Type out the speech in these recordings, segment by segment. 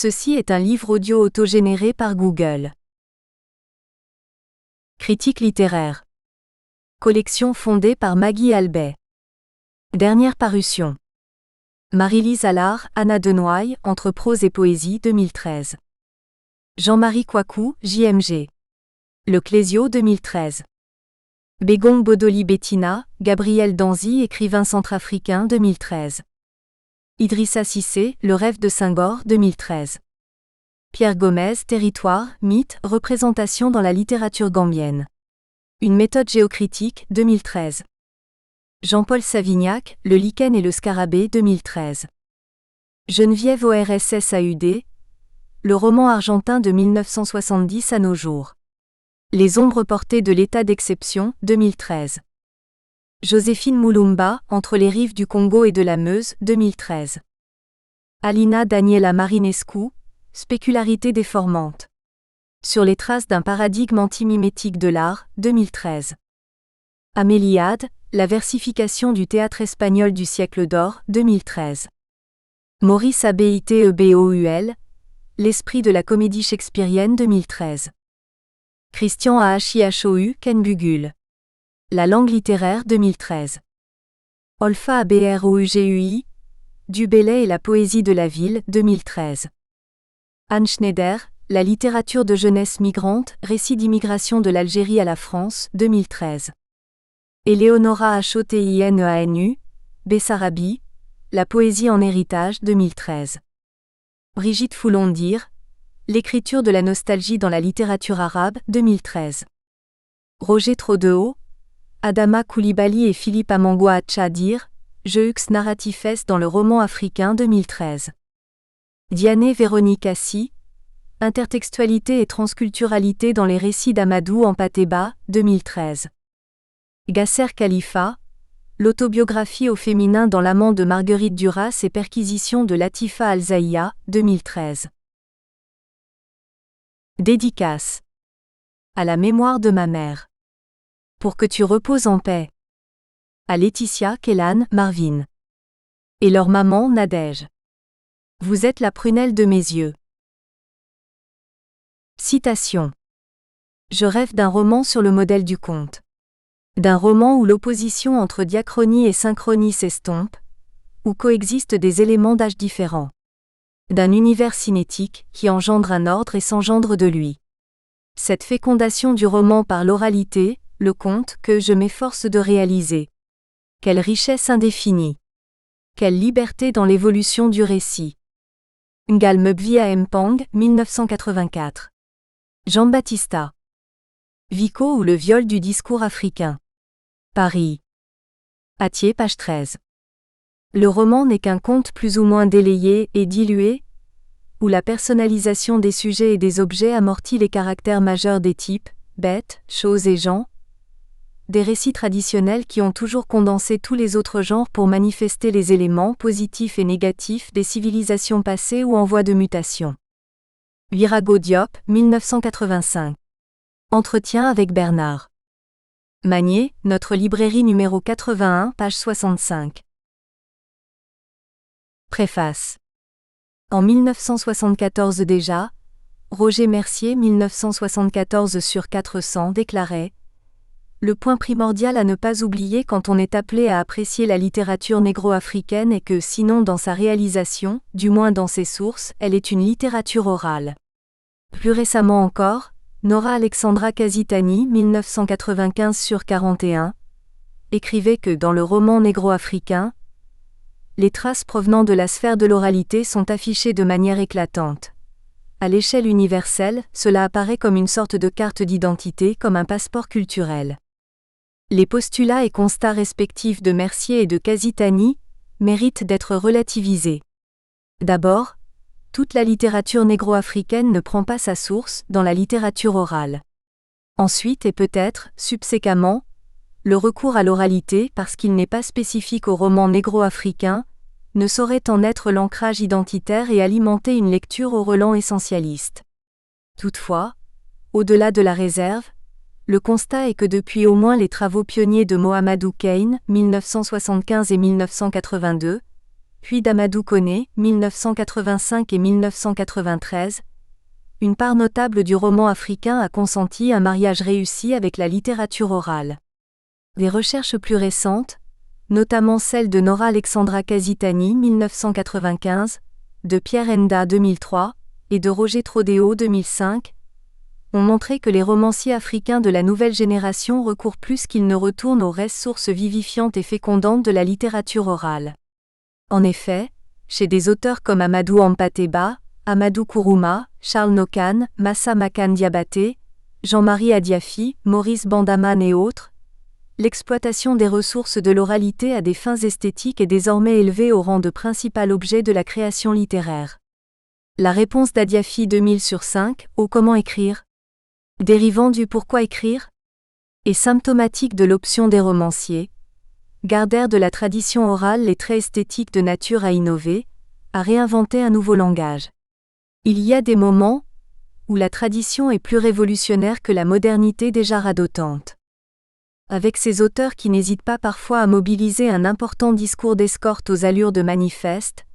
Ceci est un livre audio autogénéré par Google. Critique littéraire. Collection fondée par Maggie Albet. Dernière parution. Marie-Lise Allard, Anna Denoy, Entre prose et poésie 2013. Jean-Marie Kouakou, JMG. Le Clésio 2013. Begong Bodoli Bettina, Gabriel Danzi, écrivain centrafricain 2013. Idrissa Cissé, Le rêve de Senghor 2013. Pierre Gomez, Territoire, mythe, représentation dans la littérature gambienne. Une méthode géocritique 2013. Jean-Paul Savignac, Le lichen et le scarabée 2013. Geneviève ORSSAUD, le roman argentin de 1970 à nos jours. Les ombres portées de l'état d'exception 2013. Joséphine Moulumba, Entre les rives du Congo et de la Meuse 2013. Alina Daniela Marinescu, Spécularité déformante. Sur les traces d'un paradigme antimimétique de l'art 2013. Améliade, La versification du théâtre espagnol du siècle d'or 2013. Maurice Abiteboul, L'esprit de la comédie shakespearienne 2013. Christian Ahihou Kenbugul. La langue littéraire 2013. Olfa Abrogui, Du Bellay et la poésie de la ville 2013. Anne Schneider, La littérature de jeunesse migrante, récit d'immigration de l'Algérie à la France 2013. Eleonora Hotinanu, Bessarabi, La poésie en héritage 2013. Brigitte Foulondir, L'écriture de la nostalgie dans la littérature arabe 2013. Roger Trodeau, Adama Koulibaly et Philippe Amangwa Tchadir, Jeux narratifs dans le roman africain 2013. Diane Véronique Assi, Intertextualité et transculturalité dans les récits d'Amadou Ampateba 2013. Gasser Khalifa, L'autobiographie au féminin dans l'amant de Marguerite Duras et perquisition de Latifa Al-Zaïa 2013. Dédicace. À la mémoire de ma mère. Pour que tu reposes en paix. À Laetitia, Kélan, Marvin. Et leur maman, Nadège. Vous êtes la prunelle de mes yeux. Citation. Je rêve d'un roman sur le modèle du conte. D'un roman où l'opposition entre diachronie et synchronie s'estompe, où coexistent des éléments d'âge différents. D'un univers cinétique qui engendre un ordre et s'engendre de lui. Cette fécondation du roman par l'oralité, le conte que je m'efforce de réaliser. Quelle richesse indéfinie. Quelle liberté dans l'évolution du récit. Ngalmebvia Mpang, 1984. Jean-Baptista. Vico ou le viol du discours africain. Paris. Hatier, page 13. Le roman n'est qu'un conte plus ou moins délayé et dilué, où la personnalisation des sujets et des objets amortit les caractères majeurs des types, bêtes, choses et gens, des récits traditionnels qui ont toujours condensé tous les autres genres pour manifester les éléments positifs et négatifs des civilisations passées ou en voie de mutation. Virago Diop, 1985. Entretien avec Bernard Magnier, Notre librairie numéro 81, page 65. Préface. En 1974 déjà, Roger Mercier 1974/400 déclarait « Le point primordial à ne pas oublier quand on est appelé à apprécier la littérature négro-africaine est que sinon dans sa réalisation, du moins dans ses sources, elle est une littérature orale. » Plus récemment encore, Nora Alexandra Kazitani 1995/41 écrivait que dans le roman négro-africain, les traces provenant de la sphère de l'oralité sont affichées de manière éclatante. À l'échelle universelle, cela apparaît comme une sorte de carte d'identité, comme un passeport culturel. Les postulats et constats respectifs de Mercier et de Kazitani méritent d'être relativisés. D'abord, toute la littérature négro-africaine ne prend pas sa source dans la littérature orale. Ensuite et peut-être, subséquemment, le recours à l'oralité, parce qu'il n'est pas spécifique au roman négro-africain, ne saurait en être l'ancrage identitaire et alimenter une lecture au relent essentialiste. Toutefois, au-delà de la réserve, le constat est que depuis au moins les travaux pionniers de Mohamedou Kane, 1975 et 1982, puis d'Amadou Koné, 1985 et 1993. Une part notable du roman africain a consenti un mariage réussi avec la littérature orale. Des recherches plus récentes, notamment celle de Nora Alexandra Casitani 1995, de Pierre Enda 2003 et de Roger Trodéo 2005, ont montré que les romanciers africains de la nouvelle génération recourent plus qu'ils ne retournent aux ressources vivifiantes et fécondantes de la littérature orale. En effet, chez des auteurs comme Amadou Hampâté-Bâ, Amadou Kourouma, Charles Nokan, Massa Makan Diabaté, Jean-Marie Adiafi, Maurice Bandaman et autres, l'exploitation des ressources de l'oralité à des fins esthétiques est désormais élevée au rang de principal objet de la création littéraire. La réponse d'Adiafi 2000/5 au comment écrire, dérivant du pourquoi écrire, est symptomatique de l'option des romanciers, gardèrent de la tradition orale les traits esthétiques de nature à innover, à réinventer un nouveau langage. Il y a des moments où la tradition est plus révolutionnaire que la modernité déjà radotante. Avec ces auteurs qui n'hésitent pas parfois à mobiliser un important discours d'escorte aux allures de manifeste,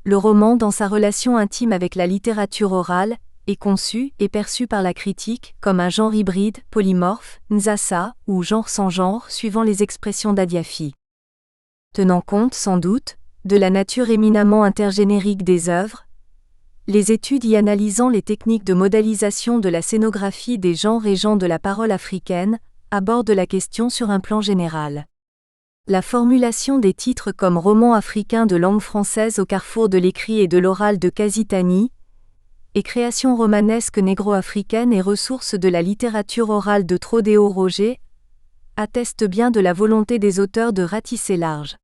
le roman, dans sa relation intime avec la littérature orale, est conçu et perçu par la critique comme un genre hybride, polymorphe, nzassa, ou genre sans genre suivant les expressions d'Adiafi. Tenant compte, sans doute, de la nature éminemment intergénérique des œuvres, les études y analysant les techniques de modélisation de la scénographie des genres et genres de la parole africaine abordent la question sur un plan général. La formulation des titres comme roman africain de langue française au carrefour de l'écrit et de l'oral de Casitani, et création romanesque négro-africaine et ressources de la littérature orale de Trodéo Roger, attestent bien de la volonté des auteurs de ratisser large.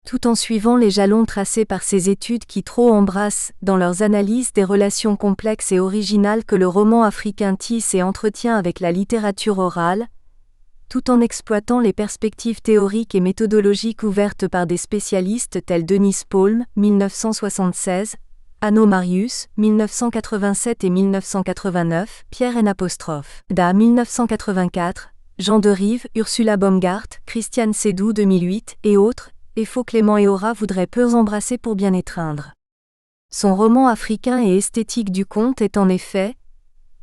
Tout en suivant les jalons tracés par ces études qui trop embrassent, dans leurs analyses, des relations complexes et originales que le roman africain tisse et entretient avec la littérature orale, tout en exploitant les perspectives théoriques et méthodologiques ouvertes par des spécialistes tels Denis Palm, 1976, Anno Marius, 1987 et 1989, Pierre N. Da 1984, Jean Derive, Ursula Baumgart, Christiane Sédou 2008 et autres, et Faux Clément et Aura voudraient peu embrasser pour bien étreindre. Son roman africain et esthétique du conte est en effet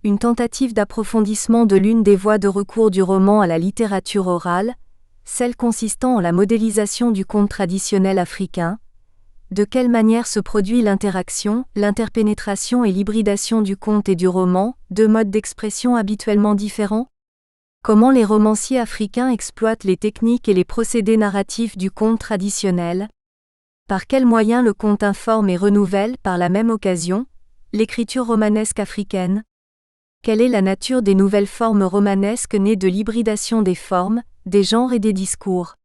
une tentative d'approfondissement de l'une des voies de recours du roman à la littérature orale, celle consistant en la modélisation du conte traditionnel africain. De quelle manière se produit l'interaction, l'interpénétration et l'hybridation du conte et du roman, deux modes d'expression habituellement différents? Comment les romanciers africains exploitent les techniques et les procédés narratifs du conte traditionnel? Par quels moyens le conte informe et renouvelle, par la même occasion, l'écriture romanesque africaine? Quelle est la nature des nouvelles formes romanesques nées de l'hybridation des formes, des genres et des discours?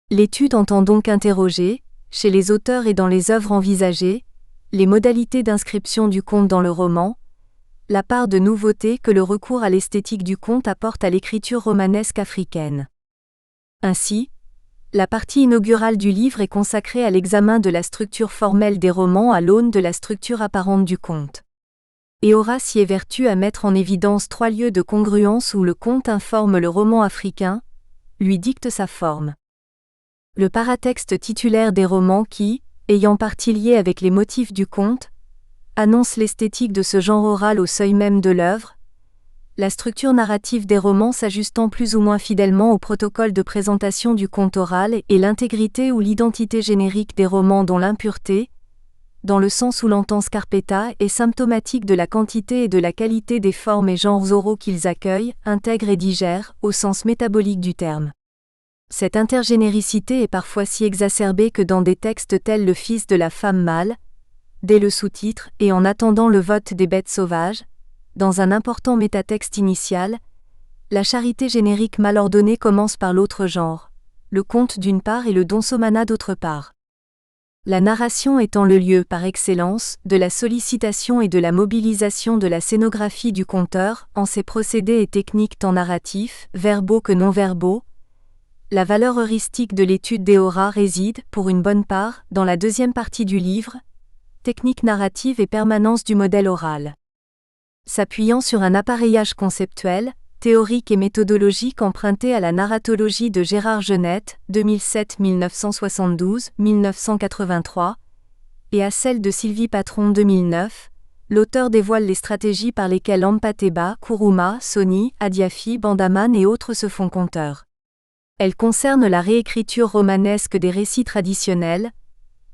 L'étude entend donc interroger, chez les auteurs et dans les œuvres envisagées, les modalités d'inscription du conte dans le roman, la part de nouveauté que le recours à l'esthétique du conte apporte à l'écriture romanesque africaine. Ainsi, la partie inaugurale du livre est consacrée à l'examen de la structure formelle des romans à l'aune de la structure apparente du conte. Et Horace s'y évertue à mettre en évidence trois lieux de congruence où le conte informe le roman africain, lui dicte sa forme. Le paratexte titulaire des romans qui, ayant partie liée avec les motifs du conte, annonce l'esthétique de ce genre oral au seuil même de l'œuvre, la structure narrative des romans s'ajustant plus ou moins fidèlement au protocole de présentation du conte oral et l'intégrité ou l'identité générique des romans dont l'impureté, dans le sens où l'entend Scarpetta, est symptomatique de la quantité et de la qualité des formes et genres oraux qu'ils accueillent, intègrent et digèrent, au sens métabolique du terme. Cette intergénéricité est parfois si exacerbée que dans des textes tels Le Fils de la femme mâle, dès le sous-titre et en attendant le vote des bêtes sauvages, dans un important métatexte initial, la charité générique mal ordonnée commence par l'autre genre, le conte d'une part et le donsomana d'autre part. La narration étant le lieu par excellence de la sollicitation et de la mobilisation de la scénographie du conteur en ses procédés et techniques tant narratifs, verbaux que non-verbaux, la valeur heuristique de l'étude d'Eora réside, pour une bonne part, dans la deuxième partie du livre, technique narrative et permanence du modèle oral. S'appuyant sur un appareillage conceptuel, théorique et méthodologique empruntée à la narratologie de Gérard Genette, 2007-1972-1983, et à celle de Sylvie Patron, 2009, l'auteur dévoile les stratégies par lesquelles Ampateba, Kuruma, Sony, Adiafi, Bandaman et autres se font conteurs. Elle concerne la réécriture romanesque des récits traditionnels,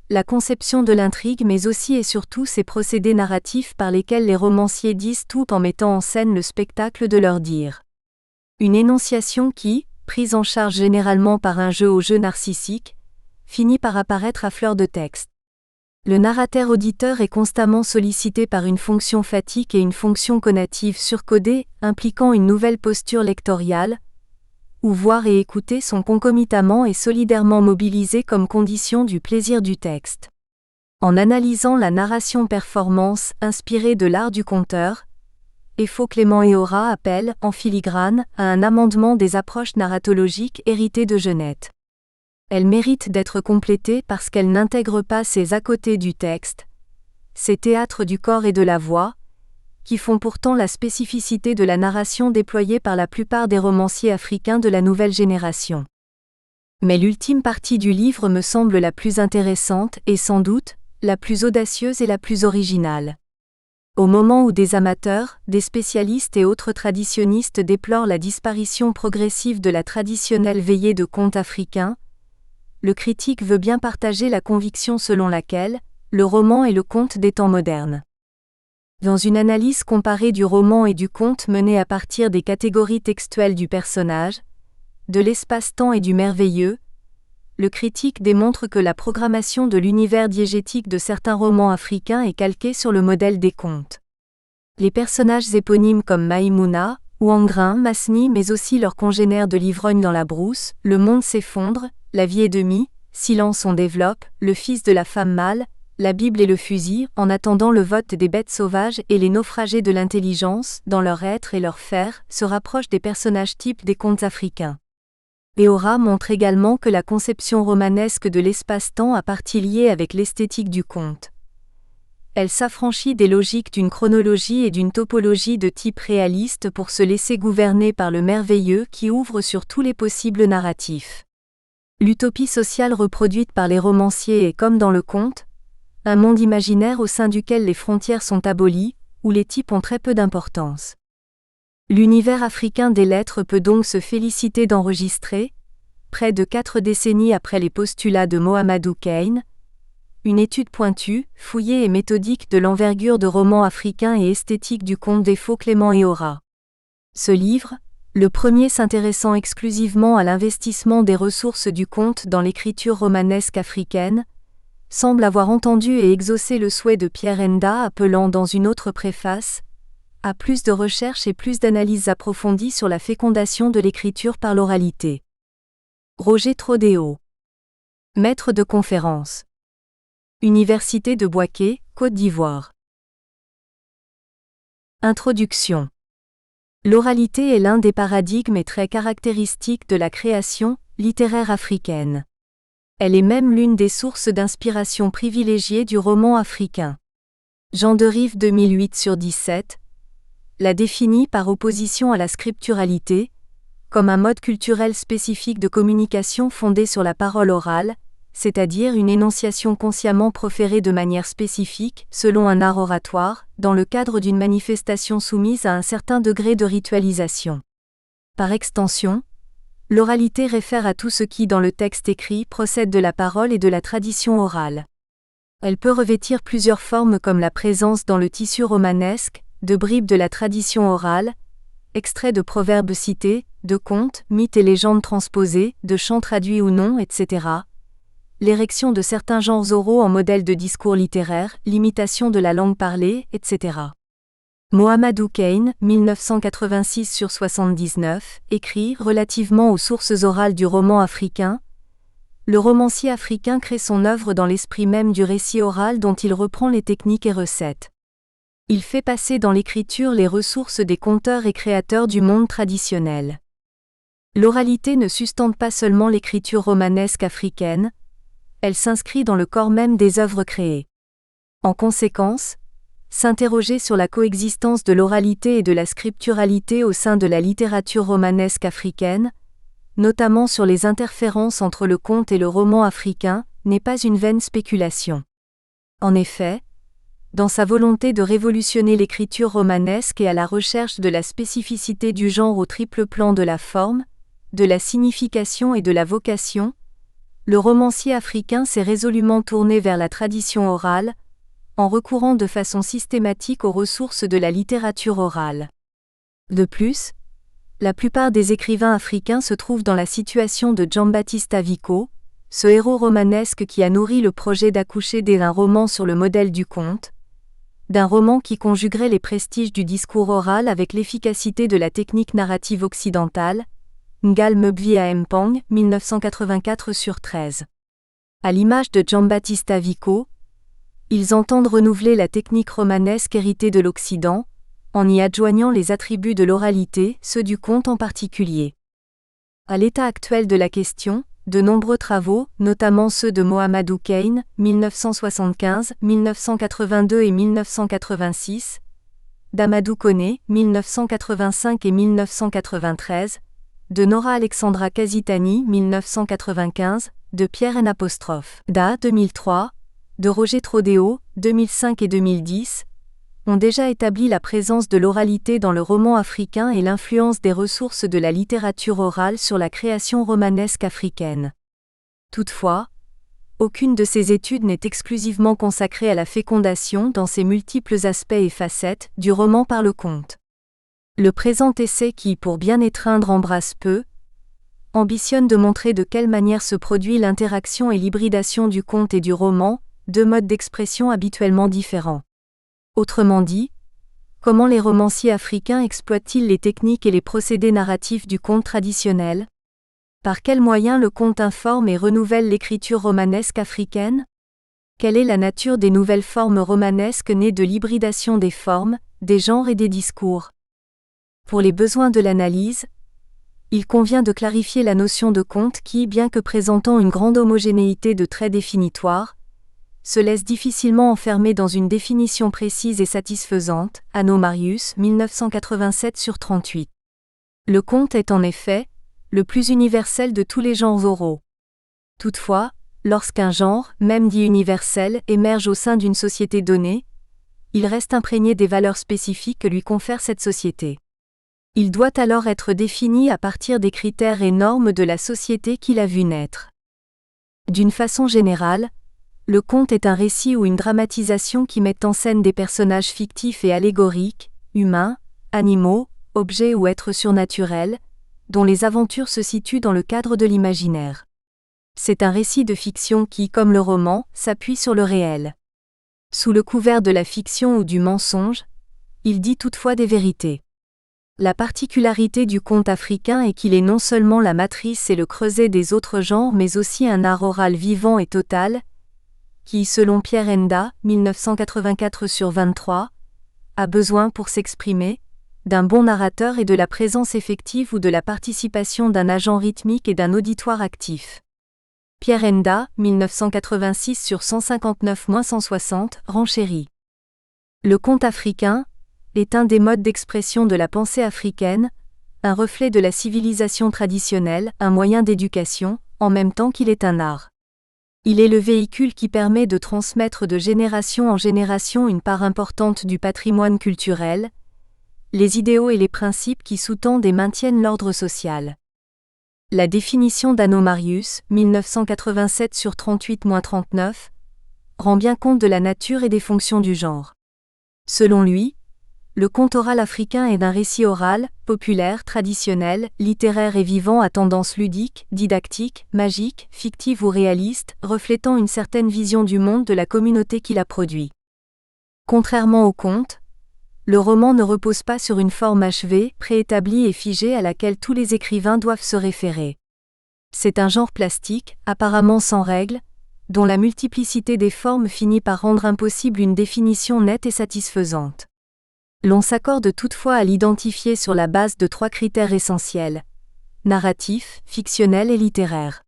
la conception de l'intrigue mais aussi et surtout ces procédés narratifs par lesquels les romanciers disent tout en mettant en scène le spectacle de leur dire. Une énonciation qui, prise en charge généralement par un jeu au jeu narcissique, finit par apparaître à fleur de texte. Le narrateur-auditeur est constamment sollicité par une fonction fatigue et une fonction conative surcodée, impliquant une nouvelle posture lectoriale, où voir et écouter sont concomitamment et solidairement mobilisés comme condition du plaisir du texte. En analysant la narration-performance inspirée de l'art du conteur, Efo Clément Éora appelle, en filigrane, à un amendement des approches narratologiques héritées de Genette. Elle mérite d'être complétée parce qu'elle n'intègre pas ces à côté du texte, ces théâtres du corps et de la voix, qui font pourtant la spécificité de la narration déployée par la plupart des romanciers africains de la nouvelle génération. Mais l'ultime partie du livre me semble la plus intéressante et sans doute, la plus audacieuse et la plus originale. Au moment où des amateurs, des spécialistes et autres traditionnistes déplorent la disparition progressive de la traditionnelle veillée de contes africains, le critique veut bien partager la conviction selon laquelle le roman est le conte des temps modernes. Dans une analyse comparée du roman et du conte menée à partir des catégories textuelles du personnage, de l'espace-temps et du merveilleux, le critique démontre que la programmation de l'univers diégétique de certains romans africains est calquée sur le modèle des contes. Les personnages éponymes comme Maïmouna, Ouangrin, Masni mais aussi leurs congénères de l'ivrogne dans la brousse, Le monde s'effondre, La vie est demie, Silence on développe, Le fils de la femme mâle, La Bible et le fusil, En attendant le vote des bêtes sauvages et les naufragés de l'intelligence, dans leur être et leur faire, se rapprochent des personnages types des contes africains. Éora montre également que la conception romanesque de l'espace-temps a partie liée avec l'esthétique du conte. Elle s'affranchit des logiques d'une chronologie et d'une topologie de type réaliste pour se laisser gouverner par le merveilleux qui ouvre sur tous les possibles narratifs. L'utopie sociale reproduite par les romanciers est comme dans le conte, un monde imaginaire au sein duquel les frontières sont abolies, où les types ont très peu d'importance. L'univers africain des lettres peut donc se féliciter d'enregistrer, près de 4 décennies après les postulats de Mohamedou Kane, une étude pointue, fouillée et méthodique de l'envergure de romans africains et esthétique du conte d'Efo Clément Éora. Ce livre, le premier s'intéressant exclusivement à l'investissement des ressources du conte dans l'écriture romanesque africaine, semble avoir entendu et exaucé le souhait de Pierre Enda appelant dans une autre préface à plus de recherches et plus d'analyses approfondies sur la fécondation de l'écriture par l'oralité. Roger Trodéo, maître de conférences. Université de Bouaké, Côte d'Ivoire. Introduction. L'oralité est l'un des paradigmes et traits caractéristiques de la création littéraire africaine. Elle est même l'une des sources d'inspiration privilégiées du roman africain. Jean Derive 2008/17 la définit par opposition à la scripturalité, comme un mode culturel spécifique de communication fondé sur la parole orale, c'est-à-dire une énonciation consciemment proférée de manière spécifique, selon un art oratoire, dans le cadre d'une manifestation soumise à un certain degré de ritualisation. Par extension, l'oralité réfère à tout ce qui dans le texte écrit procède de la parole et de la tradition orale. Elle peut revêtir plusieurs formes comme la présence dans le tissu romanesque, de bribes de la tradition orale, extraits de proverbes cités, de contes, mythes et légendes transposés, de chants traduits ou non, etc. L'érection de certains genres oraux en modèle de discours littéraire, l'imitation de la langue parlée, etc. Mohamedou Kane, 1986/79, écrit relativement aux sources orales du roman africain. Le romancier africain crée son œuvre dans l'esprit même du récit oral dont il reprend les techniques et recettes. Il fait passer dans l'écriture les ressources des conteurs et créateurs du monde traditionnel. L'oralité ne sustente pas seulement l'écriture romanesque africaine, elle s'inscrit dans le corps même des œuvres créées. En conséquence, s'interroger sur la coexistence de l'oralité et de la scripturalité au sein de la littérature romanesque africaine, notamment sur les interférences entre le conte et le roman africain, n'est pas une vaine spéculation. En effet, dans sa volonté de révolutionner l'écriture romanesque et à la recherche de la spécificité du genre au triple plan de la forme, de la signification et de la vocation, le romancier africain s'est résolument tourné vers la tradition orale, en recourant de façon systématique aux ressources de la littérature orale. De plus, la plupart des écrivains africains se trouvent dans la situation de Giambattista Vico, ce héros romanesque qui a nourri le projet d'accoucher d'un roman sur le modèle du conte, d'un roman qui conjuguerait les prestiges du discours oral avec l'efficacité de la technique narrative occidentale, Ngal Mbvia Mpang, 1984/13. À l'image de Giambattista Vico, ils entendent renouveler la technique romanesque héritée de l'Occident, en y adjoignant les attributs de l'oralité, ceux du conte en particulier. À l'état actuel de la question, de nombreux travaux, notamment ceux de Mohamedou Kane, 1975, 1982 et 1986, d'Amadou Koné, 1985 et 1993, de Nora Alexandra Casitani, 1995, de Pierre N. Da, 2003, de Roger Trodéo, 2005 et 2010, ont déjà établi la présence de l'oralité dans le roman africain et l'influence des ressources de la littérature orale sur la création romanesque africaine. Toutefois, aucune de ces études n'est exclusivement consacrée à la fécondation dans ses multiples aspects et facettes du roman par le conte. Le présent essai qui, pour bien étreindre, embrasse peu, ambitionne de montrer de quelle manière se produit l'interaction et l'hybridation du conte et du roman, deux modes d'expression habituellement différents. Autrement dit, comment les romanciers africains exploitent-ils les techniques et les procédés narratifs du conte traditionnel ? Par quels moyens le conte informe et renouvelle l'écriture romanesque africaine ? Quelle est la nature des nouvelles formes romanesques nées de l'hybridation des formes, des genres et des discours ? Pour les besoins de l'analyse, il convient de clarifier la notion de conte qui, bien que présentant une grande homogénéité de traits définitoires, se laisse difficilement enfermer dans une définition précise et satisfaisante, Anno Marius, 1987/38. Le conte est en effet le plus universel de tous les genres oraux. Toutefois, lorsqu'un genre, même dit universel, émerge au sein d'une société donnée, il reste imprégné des valeurs spécifiques que lui confère cette société. Il doit alors être défini à partir des critères et normes de la société qu'il a vu naître. D'une façon générale, le conte est un récit ou une dramatisation qui met en scène des personnages fictifs et allégoriques, humains, animaux, objets ou êtres surnaturels, dont les aventures se situent dans le cadre de l'imaginaire. C'est un récit de fiction qui, comme le roman, s'appuie sur le réel. Sous le couvert de la fiction ou du mensonge, il dit toutefois des vérités. La particularité du conte africain est qu'il est non seulement la matrice et le creuset des autres genres mais aussi un art oral vivant et total, qui, selon Pierre Nda, 1984/23, a besoin pour s'exprimer, d'un bon narrateur et de la présence effective ou de la participation d'un agent rythmique et d'un auditoire actif. Pierre Nda, 1986/159-160, renchérit. Le conte africain est un des modes d'expression de la pensée africaine, un reflet de la civilisation traditionnelle, un moyen d'éducation, en même temps qu'il est un art. Il est le véhicule qui permet de transmettre de génération en génération une part importante du patrimoine culturel, les idéaux et les principes qui sous-tendent et maintiennent l'ordre social. La définition d'Anno Marius, 1987/38-39, rend bien compte de la nature et des fonctions du genre. Selon lui, le conte oral africain est d'un récit oral, populaire, traditionnel, littéraire et vivant à tendance ludique, didactique, magique, fictive ou réaliste, reflétant une certaine vision du monde de la communauté qui l'a produit. Contrairement au conte, le roman ne repose pas sur une forme achevée, préétablie et figée à laquelle tous les écrivains doivent se référer. C'est un genre plastique, apparemment sans règles, dont la multiplicité des formes finit par rendre impossible une définition nette et satisfaisante. L'on s'accorde toutefois à l'identifier sur la base de 3 critères essentiels: narratif, fictionnel et littéraire.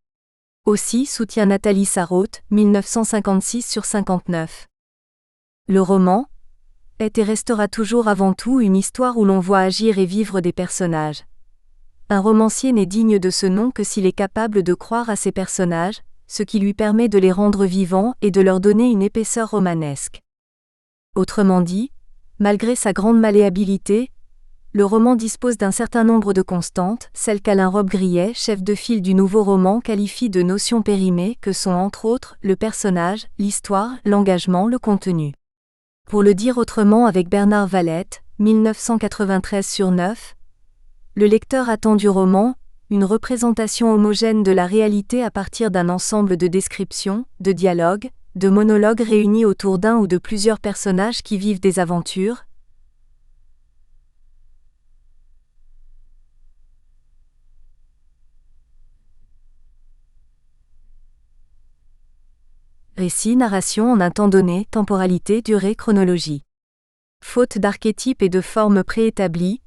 Aussi soutient Nathalie Sarraute, 1956/59. Le roman est et restera toujours avant tout une histoire où l'on voit agir et vivre des personnages. Un romancier n'est digne de ce nom que s'il est capable de croire à ces personnages, ce qui lui permet de les rendre vivants et de leur donner une épaisseur romanesque. Autrement dit, malgré sa grande malléabilité, le roman dispose d'un certain nombre de constantes, celles qu'Alain Robbe-Grillet, chef de file du nouveau roman, qualifie de notions périmées que sont entre autres le personnage, l'histoire, l'engagement, le contenu. Pour le dire autrement avec Bernard Valette, 1993/9, le lecteur attend du roman une représentation homogène de la réalité à partir d'un ensemble de descriptions, de dialogues, de monologues réunis autour d'un ou de plusieurs personnages qui vivent des aventures. Récit, narration en un temps donné, temporalité, durée, chronologie. Faute d'archétypes et de formes préétablies,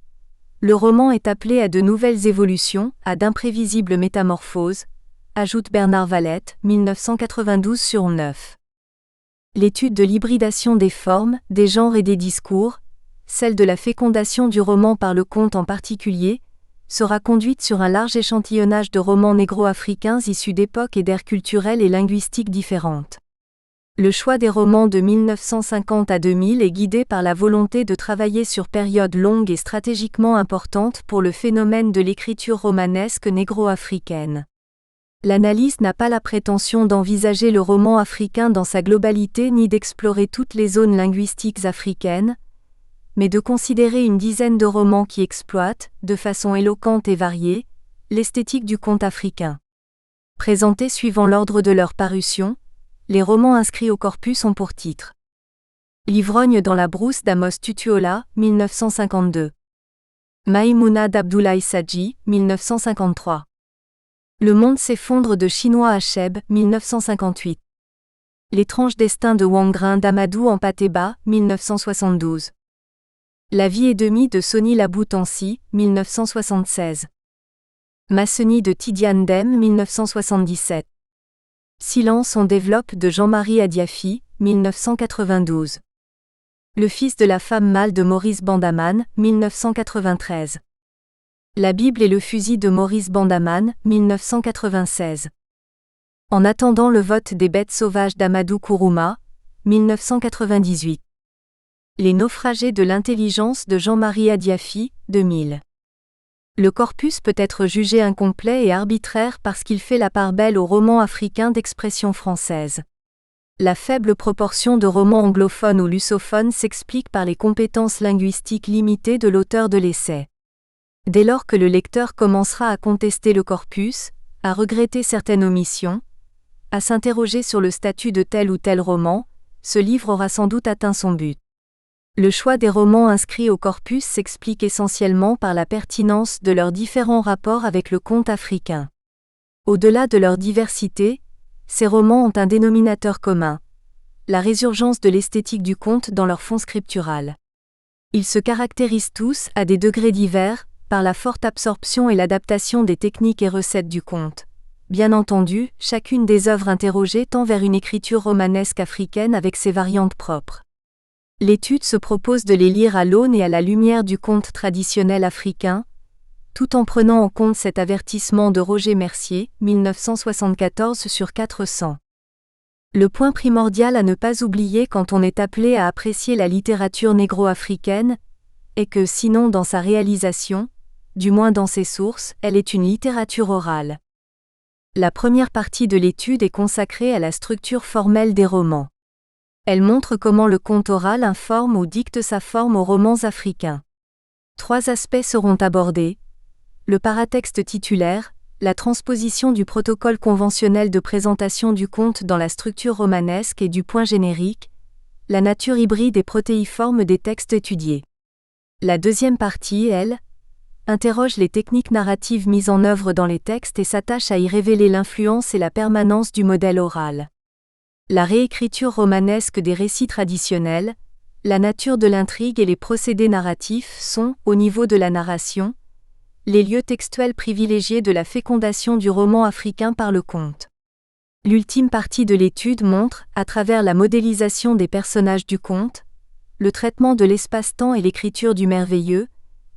le roman est appelé à de nouvelles évolutions, à d'imprévisibles métamorphoses, ajoute Bernard Valette, 1992/9. L'étude de l'hybridation des formes, des genres et des discours, celle de la fécondation du roman par le conte en particulier, sera conduite sur un large échantillonnage de romans négro-africains issus d'époques et d'ères culturelles et linguistiques différentes. Le choix des romans de 1950 à 2000 est guidé par la volonté de travailler sur périodes longues et stratégiquement importantes pour le phénomène de l'écriture romanesque négro-africaine. L'analyse n'a pas la prétention d'envisager le roman africain dans sa globalité ni d'explorer toutes les zones linguistiques africaines, mais de considérer une dizaine de romans qui exploitent, de façon éloquente et variée, l'esthétique du conte africain. Présentés suivant l'ordre de leur parution, les romans inscrits au corpus ont pour titre L'ivrogne dans la brousse d'Amos Tutuola, 1952. Maïmouna d'Abdoulaye Sadji, 1953. Le monde s'effondre de Chinois Acheb, 1958. L'étrange destin de Wangrin d'Amadou Ampateba, 1972. La vie et demie de Soni Laboutansi, 1976. Maceni de Tidiane Dem, 1977. Silence on développe de Jean-Marie Adiafi, 1992. Le fils de la femme mâle de Maurice Bandaman, 1993. La Bible et le fusil de Maurice Bandaman, 1996. En attendant le vote des bêtes sauvages d'Amadou Kourouma, 1998. Les naufragés de l'intelligence de Jean-Marie Adiafi, 2000. Le corpus peut être jugé incomplet et arbitraire parce qu'il fait la part belle aux romans africains d'expression française. La faible proportion de romans anglophones ou lusophones s'explique par les compétences linguistiques limitées de l'auteur de l'essai. Dès lors que le lecteur commencera à contester le corpus, à regretter certaines omissions, à s'interroger sur le statut de tel ou tel roman, ce livre aura sans doute atteint son but. Le choix des romans inscrits au corpus s'explique essentiellement par la pertinence de leurs différents rapports avec le conte africain. Au-delà de leur diversité, ces romans ont un dénominateur commun, la résurgence de l'esthétique du conte dans leur fond scriptural. Ils se caractérisent tous, à des degrés divers, par la forte absorption et l'adaptation des techniques et recettes du conte. Bien entendu, chacune des œuvres interrogées tend vers une écriture romanesque africaine avec ses variantes propres. L'étude se propose de les lire à l'aune et à la lumière du conte traditionnel africain, tout en prenant en compte cet avertissement de Roger Mercier, 1974/400. Le point primordial à ne pas oublier quand on est appelé à apprécier la littérature négro-africaine est que, sinon dans sa réalisation, du moins dans ses sources, elle est une littérature orale. La première partie de l'étude est consacrée à la structure formelle des romans. Elle montre comment le conte oral informe ou dicte sa forme aux romans africains. 3 aspects seront abordés: le paratexte titulaire, la transposition du protocole conventionnel de présentation du conte dans la structure romanesque et du point générique, la nature hybride et protéiforme des textes étudiés. La deuxième partie, elle, interroge les techniques narratives mises en œuvre dans les textes et s'attache à y révéler l'influence et la permanence du modèle oral. La réécriture romanesque des récits traditionnels, la nature de l'intrigue et les procédés narratifs sont, au niveau de la narration, les lieux textuels privilégiés de la fécondation du roman africain par le conte. L'ultime partie de l'étude montre, à travers la modélisation des personnages du conte, le traitement de l'espace-temps et l'écriture du merveilleux,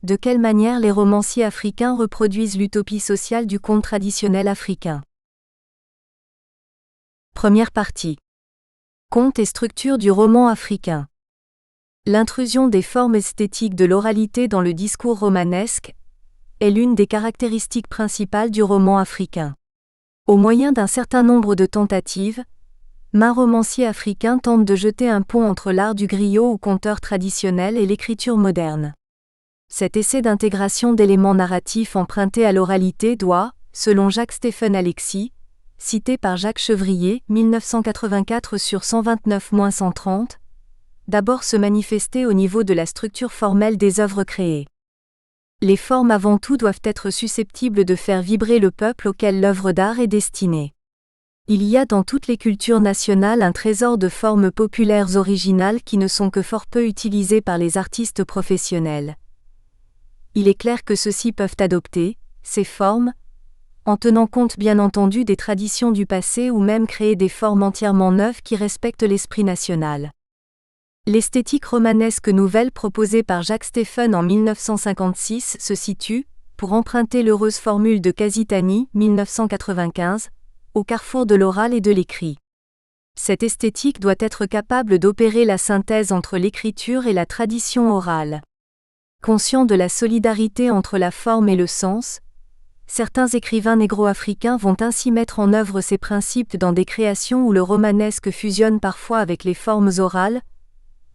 de quelle manière les romanciers africains reproduisent l'utopie sociale du conte traditionnel africain. Première partie. Conte et structure du roman africain. L'intrusion des formes esthétiques de l'oralité dans le discours romanesque est l'une des caractéristiques principales du roman africain. Au moyen d'un certain nombre de tentatives, maints romanciers africains tentent de jeter un pont entre l'art du griot ou conteur traditionnel et l'écriture moderne. Cet essai d'intégration d'éléments narratifs empruntés à l'oralité doit, selon Jacques-Stéphane Alexis, cité par Jacques Chevrier, 1984 sur 129-130, d'abord se manifester au niveau de la structure formelle des œuvres créées. Les formes avant tout doivent être susceptibles de faire vibrer le peuple auquel l'œuvre d'art est destinée. Il y a dans toutes les cultures nationales un trésor de formes populaires originales qui ne sont que fort peu utilisées par les artistes professionnels. Il est clair que ceux-ci peuvent adopter ces formes, en tenant compte bien entendu des traditions du passé ou même créer des formes entièrement neuves qui respectent l'esprit national. L'esthétique romanesque nouvelle proposée par Jacques-Stéphane en 1956 se situe, pour emprunter l'heureuse formule de Casitani, 1995, au carrefour de l'oral et de l'écrit. Cette esthétique doit être capable d'opérer la synthèse entre l'écriture et la tradition orale. Conscients de la solidarité entre la forme et le sens, certains écrivains négro-africains vont ainsi mettre en œuvre ces principes dans des créations où le romanesque fusionne parfois avec les formes orales,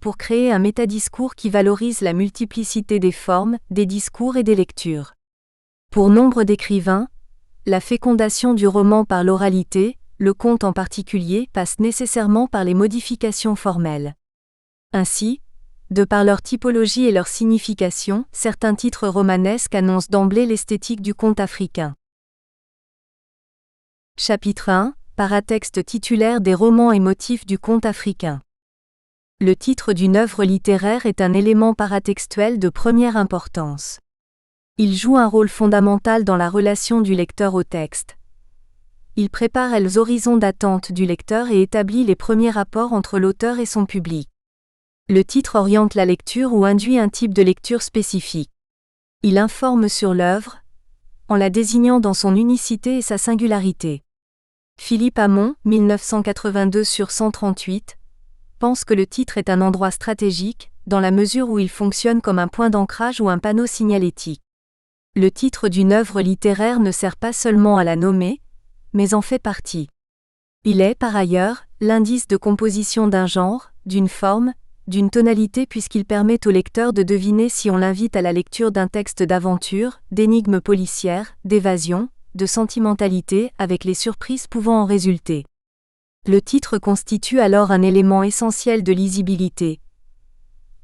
pour créer un métadiscours qui valorise la multiplicité des formes, des discours et des lectures. Pour nombre d'écrivains, la fécondation du roman par l'oralité, le conte en particulier, passe nécessairement par les modifications formelles. Ainsi, de par leur typologie et leur signification, certains titres romanesques annoncent d'emblée l'esthétique du conte africain. Chapitre 1. Paratexte titulaire des romans et motifs du conte africain. Le titre d'une œuvre littéraire est un élément paratextuel de première importance. Il joue un rôle fondamental dans la relation du lecteur au texte. Il prépare les horizons d'attente du lecteur et établit les premiers rapports entre l'auteur et son public. Le titre oriente la lecture ou induit un type de lecture spécifique. Il informe sur l'œuvre, en la désignant dans son unicité et sa singularité. Philippe Hamon, 1982 sur 138, pense que le titre est un endroit stratégique, dans la mesure où il fonctionne comme un point d'ancrage ou un panneau signalétique. Le titre d'une œuvre littéraire ne sert pas seulement à la nommer, mais en fait partie. Il est, par ailleurs, l'indice de composition d'un genre, d'une forme, d'une tonalité puisqu'il permet au lecteur de deviner si on l'invite à la lecture d'un texte d'aventure, d'énigmes policières, d'évasion, de sentimentalité, avec les surprises pouvant en résulter. Le titre constitue alors un élément essentiel de lisibilité.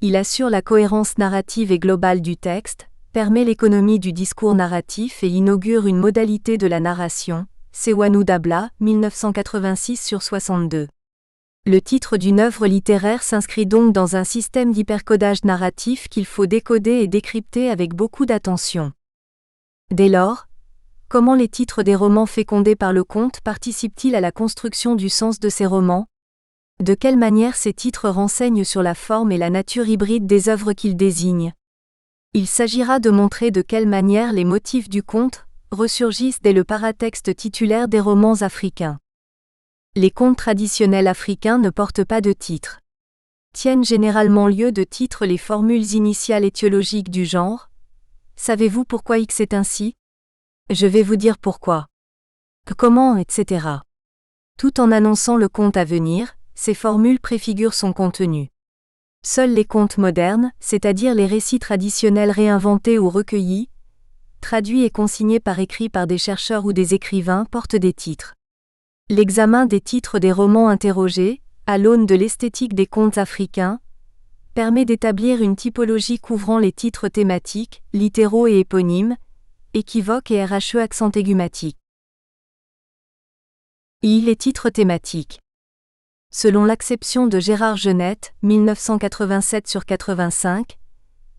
Il assure la cohérence narrative et globale du texte, permet l'économie du discours narratif et inaugure une modalité de la narration. Sewanou Dabla, 1986 sur 62. Le titre d'une œuvre littéraire s'inscrit donc dans un système d'hypercodage narratif qu'il faut décoder et décrypter avec beaucoup d'attention. Dès lors, comment les titres des romans fécondés par le conte participent-ils à la construction du sens de ces romans ? De quelle manière ces titres renseignent sur la forme et la nature hybride des œuvres qu'ils désignent ? Il s'agira de montrer de quelle manière les motifs du conte ressurgissent dès le paratexte titulaire des romans africains. Les contes traditionnels africains ne portent pas de titre. Tiennent généralement lieu de titre les formules initiales étiologiques du genre. Savez-vous pourquoi X est ainsi ? Je vais vous dire pourquoi. Comment, etc. Tout en annonçant le conte à venir, ces formules préfigurent son contenu. Seuls les contes modernes, c'est-à-dire les récits traditionnels réinventés ou recueillis, traduits et consignés par écrit par des chercheurs ou des écrivains, portent des titres. L'examen des titres des romans interrogés, à l'aune de l'esthétique des contes africains, permet d'établir une typologie couvrant les titres thématiques, littéraux et éponymes, équivoques et RHE accent aigumatique. Les titres thématiques. Selon l'acception de Gérard Genette, 1987 sur 85,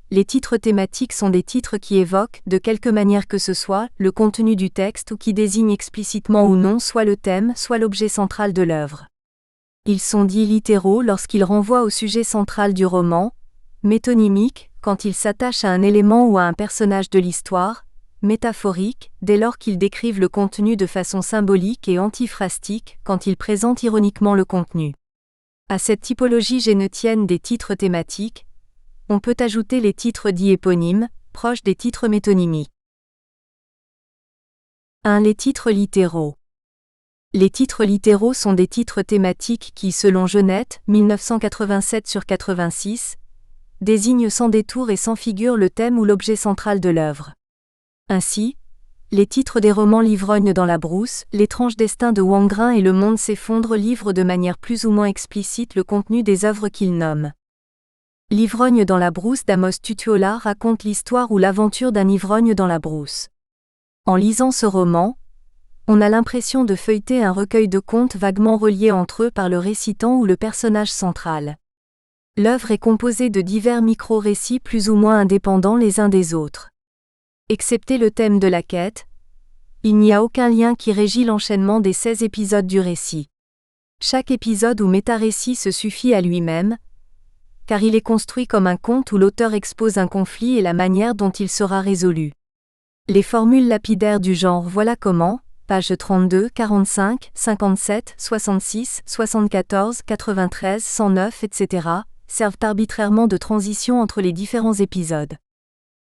les titres thématiques sont des titres qui évoquent, de quelque manière que ce soit, le contenu du texte ou qui désignent explicitement ou non soit le thème, soit l'objet central de l'œuvre. Ils sont dits littéraux lorsqu'ils renvoient au sujet central du roman, métonymiques quand ils s'attachent à un élément ou à un personnage de l'histoire, métaphoriques dès lors qu'ils décrivent le contenu de façon symbolique et antiphrastique quand ils présentent ironiquement le contenu. À cette typologie génotienne des titres thématiques, on peut ajouter les titres dits éponymes, proches des titres métonymiques. 1. Les titres littéraux. Les titres littéraux sont des titres thématiques qui, selon Genette, 1987/86, désignent sans détour et sans figure le thème ou l'objet central de l'œuvre. Ainsi, les titres des romans L'Ivrogne dans la brousse, L'étrange destin de Wangrin et Le monde s'effondre livrent de manière plus ou moins explicite le contenu des œuvres qu'ils nomment. L'Ivrogne dans la brousse d'Amos Tutuola raconte l'histoire ou l'aventure d'un ivrogne dans la brousse. En lisant ce roman, on a l'impression de feuilleter un recueil de contes vaguement reliés entre eux par le récitant ou le personnage central. L'œuvre est composée de divers micro-récits plus ou moins indépendants les uns des autres. Excepté le thème de la quête, il n'y a aucun lien qui régit l'enchaînement des 16 épisodes du récit. Chaque épisode ou méta-récit se suffit à lui-même, car il est construit comme un conte où l'auteur expose un conflit et la manière dont il sera résolu. Les formules lapidaires du genre « Voilà comment », pages 32, 45, 57, 66, 74, 93, 109, etc., servent arbitrairement de transition entre les différents épisodes.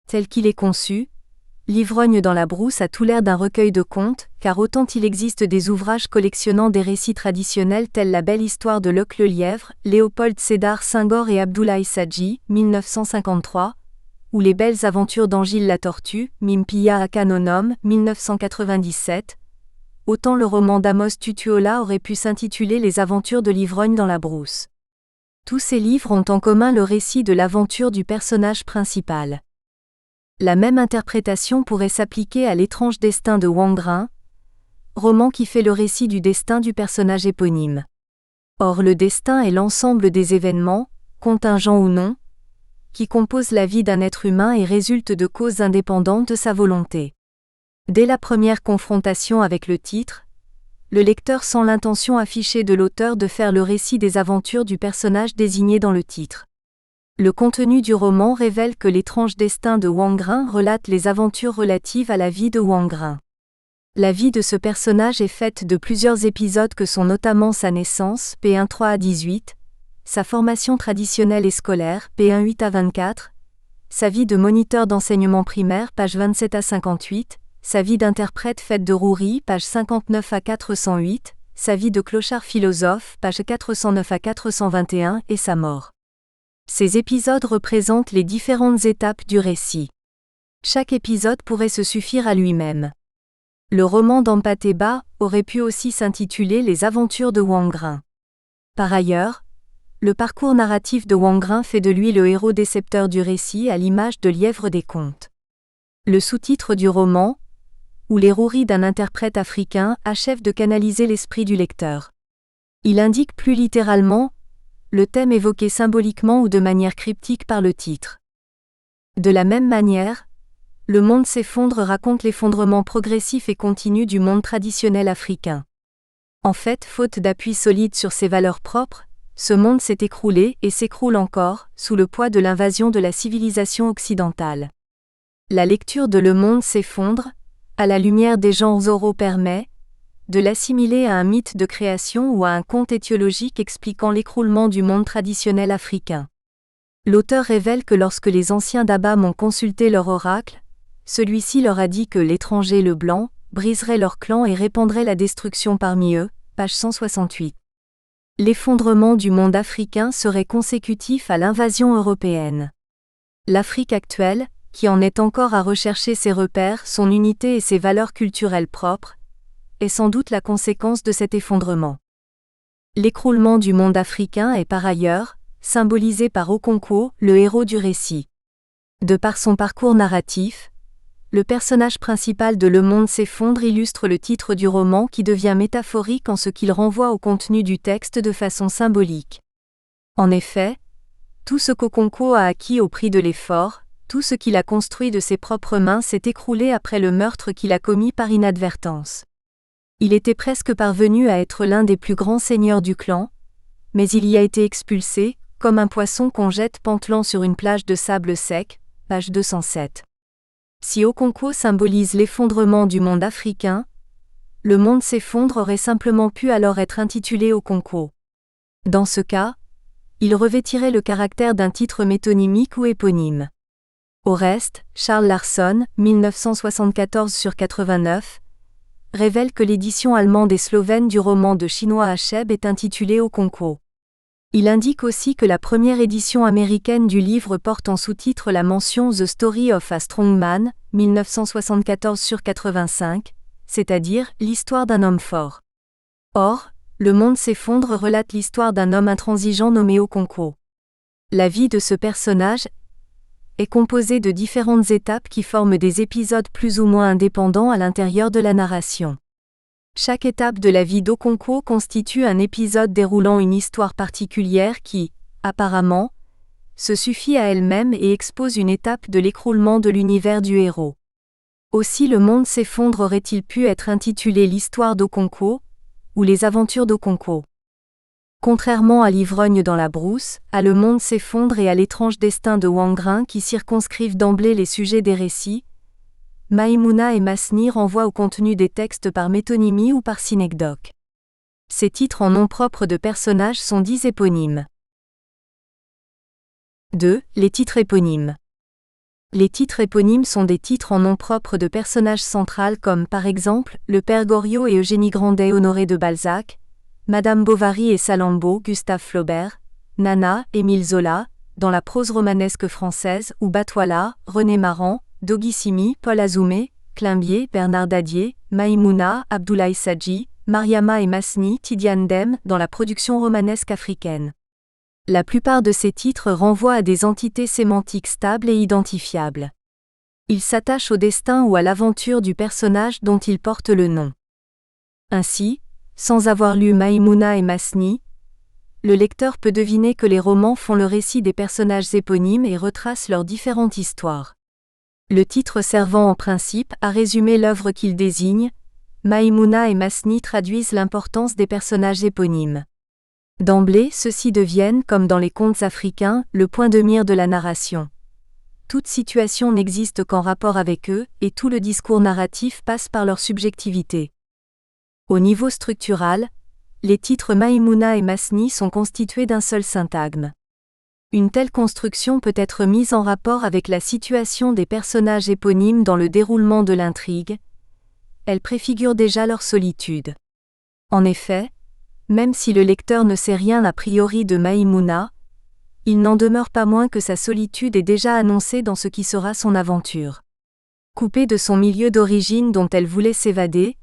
Tel qu'il est conçu, L'Ivrogne dans la brousse a tout l'air d'un recueil de contes, car autant il existe des ouvrages collectionnant des récits traditionnels tels La belle histoire de Locke le lièvre, Léopold Sédar Senghor et Abdoulaye Sadji, 1953, ou Les belles aventures d'Angile la tortue, Mimpiya Akanonom, 1997, autant le roman d'Amos Tutuola aurait pu s'intituler Les aventures de l'Ivrogne dans la brousse. Tous ces livres ont en commun le récit de l'aventure du personnage principal. La même interprétation pourrait s'appliquer à L'étrange destin de Wangrin, roman qui fait le récit du destin du personnage éponyme. Or le destin est l'ensemble des événements, contingents ou non, qui composent la vie d'un être humain et résultent de causes indépendantes de sa volonté. Dès la première confrontation avec le titre, le lecteur sent l'intention affichée de l'auteur de faire le récit des aventures du personnage désigné dans le titre. Le contenu du roman révèle que L'étrange destin de Wangrin relate les aventures relatives à la vie de Wangrin. La vie de ce personnage est faite de plusieurs épisodes que sont notamment sa naissance, p. 1-3 à 18, sa formation traditionnelle et scolaire, p. 1-8 à 24, sa vie de moniteur d'enseignement primaire, pages 27 à 58, sa vie d'interprète faite de rouerie, pages 59 à 408, sa vie de clochard philosophe, pages 409 à 421 et sa mort. Ces épisodes représentent les différentes étapes du récit. Chaque épisode pourrait se suffire à lui-même. Le roman d'Ampateba aurait pu aussi s'intituler Les aventures de Wangrin. Par ailleurs, le parcours narratif de Wangrin fait de lui le héros décepteur du récit à l'image de Lièvre des contes. Le sous-titre du roman, où les roueries d'un interprète africain achèvent de canaliser l'esprit du lecteur. Il indique plus littéralement le thème évoqué symboliquement ou de manière cryptique par le titre. De la même manière, Le monde s'effondre raconte l'effondrement progressif et continu du monde traditionnel africain. En fait, faute d'appui solide sur ses valeurs propres, ce monde s'est écroulé et s'écroule encore, sous le poids de l'invasion de la civilisation occidentale. La lecture de Le monde s'effondre, à la lumière des genres oraux permet de l'assimiler à un mythe de création ou à un conte étiologique expliquant l'écroulement du monde traditionnel africain. L'auteur révèle que lorsque les anciens d'Abam ont consulté leur oracle, celui-ci leur a dit que l'étranger le blanc briserait leur clan et répandrait la destruction parmi eux, page 168. L'effondrement du monde africain serait consécutif à l'invasion européenne. L'Afrique actuelle, qui en est encore à rechercher ses repères, son unité et ses valeurs culturelles propres, est sans doute la conséquence de cet effondrement. L'écroulement du monde africain est par ailleurs symbolisé par Okonkwo, le héros du récit. De par son parcours narratif, le personnage principal de Le monde s'effondre illustre le titre du roman qui devient métaphorique en ce qu'il renvoie au contenu du texte de façon symbolique. En effet, tout ce qu'Okonkwo a acquis au prix de l'effort, tout ce qu'il a construit de ses propres mains s'est écroulé après le meurtre qu'il a commis par inadvertance. Il était presque parvenu à être l'un des plus grands seigneurs du clan, mais il y a été expulsé, comme un poisson qu'on jette pantelant sur une plage de sable sec, page 207. Si Okonkwo symbolise l'effondrement du monde africain, le monde s'effondre aurait simplement pu alors être intitulé Okonkwo. Dans ce cas, il revêtirait le caractère d'un titre métonymique ou éponyme. Au reste, Charles Larson, 1974/89, révèle que l'édition allemande et slovène du roman de chinois Acheb est intitulée Okonkwo. Il indique aussi que la première édition américaine du livre porte en sous-titre la mention The Story of a Strong Man, 1974/85, c'est-à-dire l'histoire d'un homme fort. Or, Le monde s'effondre relate l'histoire d'un homme intransigeant nommé Okonkwo. La vie de ce personnage est composée de différentes étapes qui forment des épisodes plus ou moins indépendants à l'intérieur de la narration. Chaque étape de la vie d'Okonkwo constitue un épisode déroulant une histoire particulière qui, apparemment, se suffit à elle-même et expose une étape de l'écroulement de l'univers du héros. Aussi Le monde s'effondre aurait-il pu être intitulé L'histoire d'Okonkwo, ou Les aventures d'Okonkwo. Contrairement à L'ivrogne dans la brousse, à Le monde s'effondre et à L'étrange destin de Wangrin qui circonscrivent d'emblée les sujets des récits, Maïmouna et Masni renvoient au contenu des textes par métonymie ou par synecdoque. Ces titres en nom propre de personnages sont dits éponymes. 2. Les titres éponymes. Les titres éponymes sont des titres en nom propre de personnages centrales comme par exemple le père Goriot et Eugénie Grandet Honoré de Balzac, Madame Bovary et Salammbô Gustave Flaubert, Nana Émile Zola, dans la prose romanesque française ou Batouala, René Maran, Doguissimi, Paul Azoumé, Climbié, Bernard Dadier, Maïmouna, Abdoulaye Sadji, Mariama et Masni, Tidiane Dem, dans la production romanesque africaine. La plupart de ces titres renvoient à des entités sémantiques stables et identifiables. Ils s'attachent au destin ou à l'aventure du personnage dont ils portent le nom. Ainsi, sans avoir lu Maïmouna et Masni, le lecteur peut deviner que les romans font le récit des personnages éponymes et retracent leurs différentes histoires. Le titre servant en principe à résumer l'œuvre qu'il désigne, Maïmouna et Masni traduisent l'importance des personnages éponymes. D'emblée, ceux-ci deviennent, comme dans les contes africains, le point de mire de la narration. Toute situation n'existe qu'en rapport avec eux, et tout le discours narratif passe par leur subjectivité. Au niveau structural, les titres Maïmouna et Masni sont constitués d'un seul syntagme. Une telle construction peut être mise en rapport avec la situation des personnages éponymes dans le déroulement de l'intrigue. Elle préfigure déjà leur solitude. En effet, même si le lecteur ne sait rien a priori de Maïmouna, il n'en demeure pas moins que sa solitude est déjà annoncée dans ce qui sera son aventure. Coupée de son milieu d'origine dont elle voulait s'évader,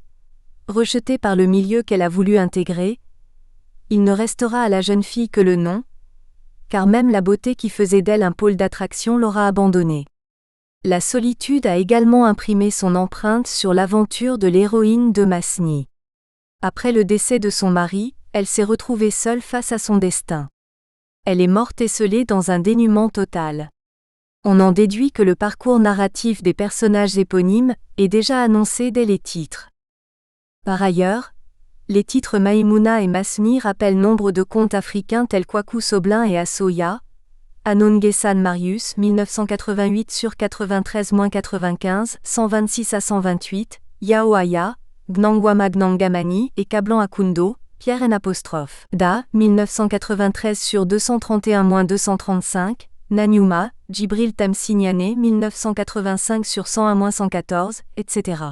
rejetée par le milieu qu'elle a voulu intégrer, il ne restera à la jeune fille que le nom, car même la beauté qui faisait d'elle un pôle d'attraction l'aura abandonnée. La solitude a également imprimé son empreinte sur l'aventure de l'héroïne de Masni. Après le décès de son mari, elle s'est retrouvée seule face à son destin. Elle est morte esseulée dans un dénuement total. On en déduit que le parcours narratif des personnages éponymes est déjà annoncé dès les titres. Par ailleurs, les titres Maïmouna et Masni rappellent nombre de contes africains tels Kwaku Soblin et Assoya, Anongesan Marius 1988/93-95, 126-128, Yaoaya, Gnangwama Gnangamani et Kablan Akundo, Pierre N'. Da, 1993/231-235, Nanyuma, Djibril Tamsignane 1985/101-114, etc.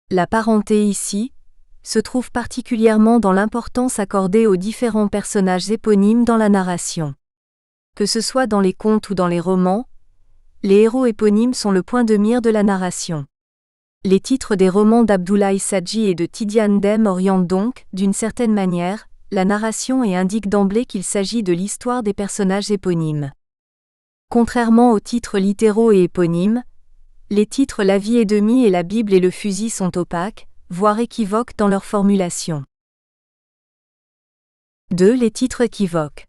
La parenté ici se trouve particulièrement dans l'importance accordée aux différents personnages éponymes dans la narration. Que ce soit dans les contes ou dans les romans, les héros éponymes sont le point de mire de la narration. Les titres des romans d'Abdoulaye Sadji et de Tidiane Dem orientent donc, d'une certaine manière, la narration et indiquent d'emblée qu'il s'agit de l'histoire des personnages éponymes. Contrairement aux titres littéraux et éponymes, les titres La vie et demie et La Bible et le fusil sont opaques, voire équivoques dans leur formulation. 2. Les titres équivoques.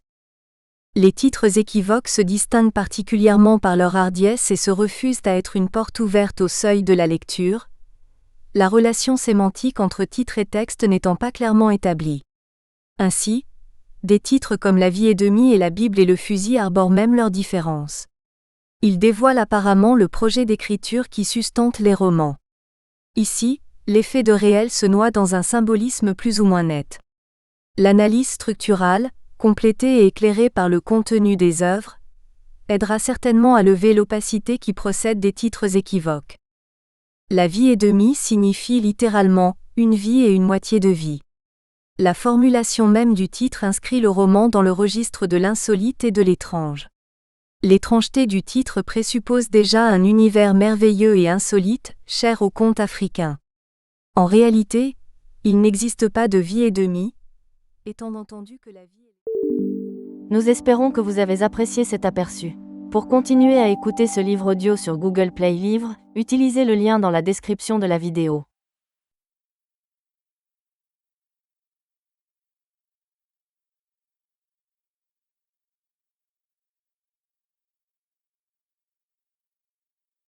Les titres équivoques se distinguent particulièrement par leur hardiesse et se refusent à être une porte ouverte au seuil de la lecture, la relation sémantique entre titre et texte n'étant pas clairement établie. Ainsi, Des titres comme La vie est demie et La Bible et le fusil arborent même leurs différences. Ils dévoilent apparemment le projet d'écriture qui sustente les romans. Ici, l'effet de réel se noie dans un symbolisme plus ou moins net. L'analyse structurale, complétée et éclairée par le contenu des œuvres, aidera certainement à lever l'opacité qui procède des titres équivoques. La vie est demie signifie littéralement une vie et une moitié de vie. La formulation même du titre inscrit le roman dans le registre de l'insolite et de l'étrange. L'étrangeté du titre présuppose déjà un univers merveilleux et insolite, cher aux contes africains. En réalité, il n'existe pas de vie et demie, étant entendu que la vie est... Nous espérons que vous avez apprécié cet aperçu. Pour continuer à écouter ce livre audio sur Google Play Livres, utilisez le lien dans la description de la vidéo.